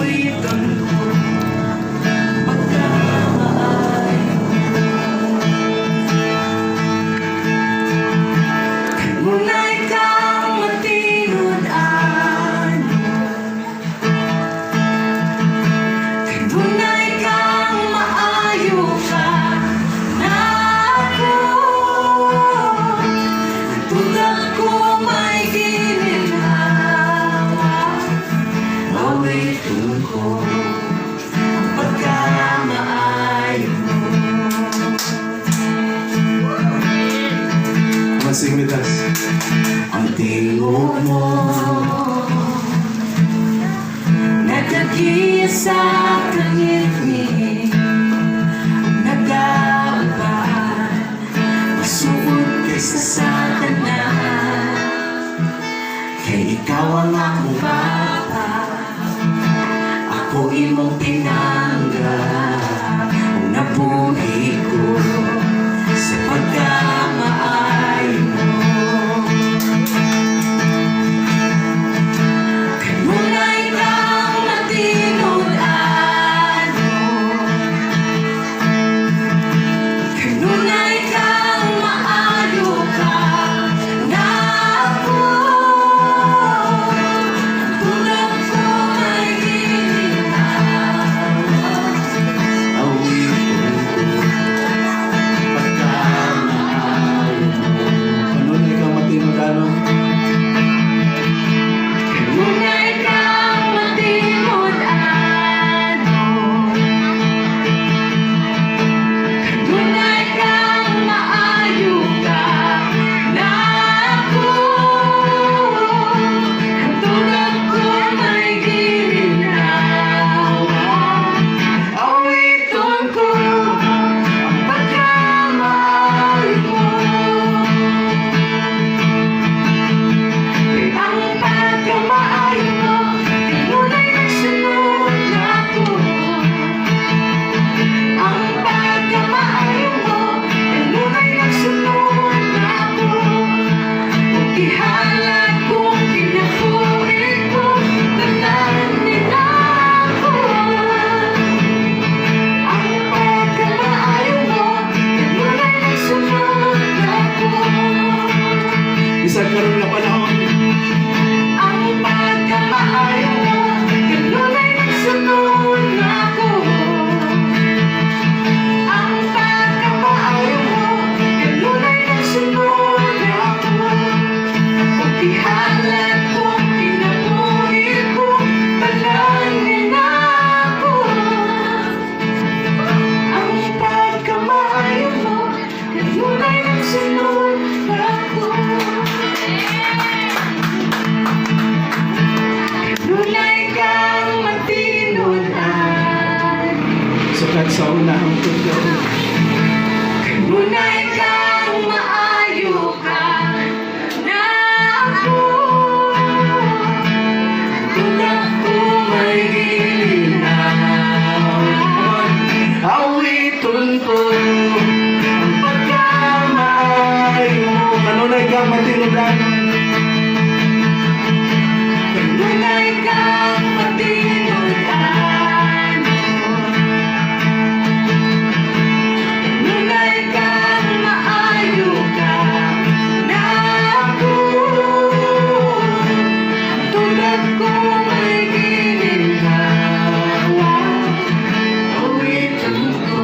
awitan ko pagkamaay kanunay kang matinud-an kanunay kang maayo ka na ako tulad ko may ginhawa awitin ko ang pagkamaayo mo. Sing with us. Ang tingo mo nagdagiya sa kangit-ngit nag-aabad masuot kaysa sa tanan kay ikaw ang akong papa ako imong tinanggap kung nabuhi ko sa pagkamaayo mo. Kanunay kang matinud-an kanunay kang maayo ka na ako tulad ko may ginhawa awitin ko pagkamaayo mo. Kanunay kang matinud-an. Kanunay kang matinud-an kanunay kang maayo ka na ako tulad ko may ginhawa awitin ko ang pagkamaayo mo. Ang pagkamaayo mo kanunay nagsunod na ako ang pagkamaayo mo kanunay nagsunod na ako kung ihalad kong kinabuhi ko tanan nila ako ang pagkamaayo mo kanunay nagsunod na ako Isang karoon na panahon. ang pagkamaayo mo kanunay nagsunod na ako ang pagkamaayo mo kanunay nagsunod na ako kung ihalad kong kinabuhi ko talangin ako ang pagkamaayo mo kanunay nagsunod na ako kanunay kang matinud-an Sukat sa unahang tugtog. kanunay kang maayo ka na ako tulad ko may ginhawa awitin ko ang pagkamaayo mo. Kanunay kang matinud-an. kanunay kang matinud-an kanunay kang maayo ka na ako tulad ko may ginhawa awitin ko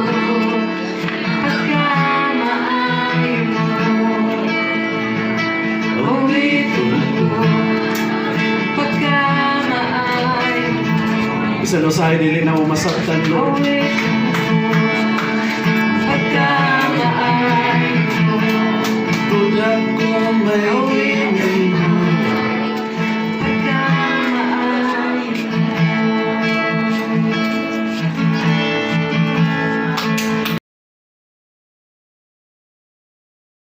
pagkamaayo mo awitin ko pagkamaayo mo Isa no sa dili na mo masaktan, Lord. awitin